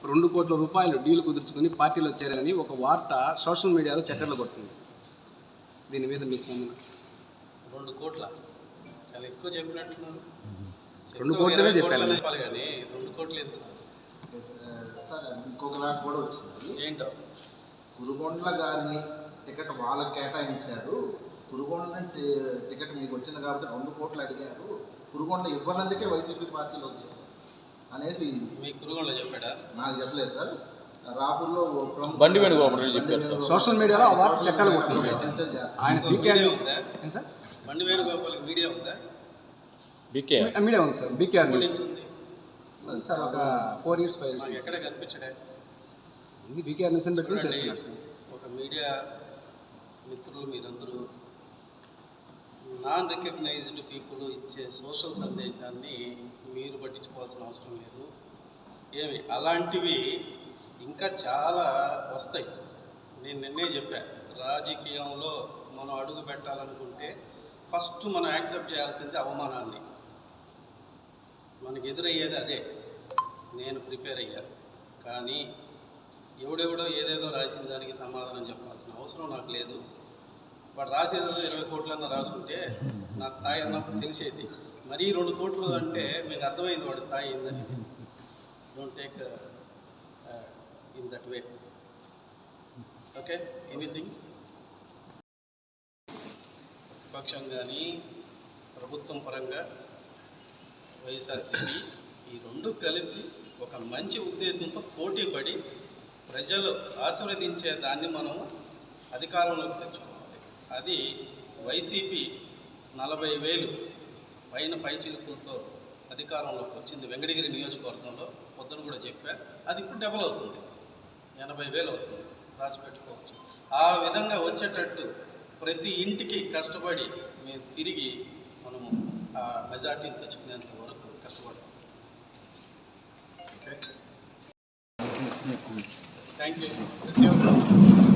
2 కోట్ల రూపాయలు డీల్ కుదుర్చుకొని పార్టీలో చేరారని ఒక వార్త సోషల్ మీడియాలో చక్కర్లు కొడుతుంది. దీని మీద మీ స్పందన? 2 కోట్ల చాలా ఎక్కువ చెప్పినట్టున్నారు. 2 కోట్లనే చెప్పాను కానీ 2 కోట్లు ఎంత సార్? ఇంకొకలా కూడా వచ్చింది. ఏంటో కురుగొండ్ల గారిని టికెట్ వాళ్ళకి కేటాయించారు, కురుగొండ టికెట్ మీకు వచ్చింది కాబట్టి 2 కోట్లు అడిగారు, కురుగొండ ఇవ్వనందుకే వైసీపీ పార్టీలో వచ్చారు అనేసి మీ కురుగొండ చెప్పాడా? నాకు చెప్పలేదు సార్. రాపూర్లో బండి వేణుగోపాల్ చెప్పారు సార్. సోషల్ మీడియాలో ఆ వార్త చక్కర్లు కొడుతుంది. ఆయన బండి వేణుగోపాల్కి మీడియా ఉందా? మీడియా ఉంది సార్. BKR news sir. ఒక 4 years 5 years ఎక్కడ కనిపించడే ఇది బీకేఆర్ న్యూస్ అని పెట్టుకుని చేస్తున్నారు సార్. ఒక మీడియా మిత్రులు మీరందరూ నాన్ రికగ్నైజ్డ్ పీపుల్ ఇచ్చే సోషల్ సందేశాన్ని మీరు పట్టించుకోవాల్సిన అవసరం లేదు. ఏమి అలాంటివి ఇంకా చాలా వస్తాయి. నేను నిన్నే చెప్పా, రాజకీయంలో మనం అడుగు పెట్టాలనుకుంటే ఫస్ట్ మనం యాక్సెప్ట్ చేయాల్సింది అవమానాన్ని. మనకు ఎదురయ్యేది అదే. నేను ప్రిపేర్ అయ్యాను, కానీ ఎవడెవడో ఏదేదో రాసిన దానికి సమాధానం చెప్పాల్సిన అవసరం నాకు లేదు. వాడు రాసేదో 20 కోట్లన్నా రాసుకుంటే నా స్థాయి అన్న తెలిసేది. మరీ 2 కోట్లు అంటే మీకు అర్థమైంది వాడి స్థాయి ఏందని. Don't take in that way. Okay, anything పక్షం కానీ ప్రభుత్వం పరంగా వైఎస్ఆర్సీపీ ఈ 2 కలిపి ఒక మంచి ఉద్దేశంతో పోటీ పడి ప్రజలు ఆశీర్వదించే దాన్ని మనం అధికారంలోకి తెచ్చుకోవాలి. అది వైసీపీ 40,000 పైన పైచిలుకులతో అధికారంలోకి వచ్చింది వెంకటగిరి నియోజకవర్గంలో. పొద్దున కూడా చెప్పా, అది ఇప్పుడు డబల్ అవుతుంది, 80,000 అవుతుంది. రాసి పెట్టుకోవచ్చు. ఆ విధంగా వచ్చేటట్టు ప్రతి ఇంటికి కష్టపడి మేము తిరిగి మనము ఆ మెజార్టీని తెచ్చుకునేంత వరకు కష్టపడతాం. Okay, thank you.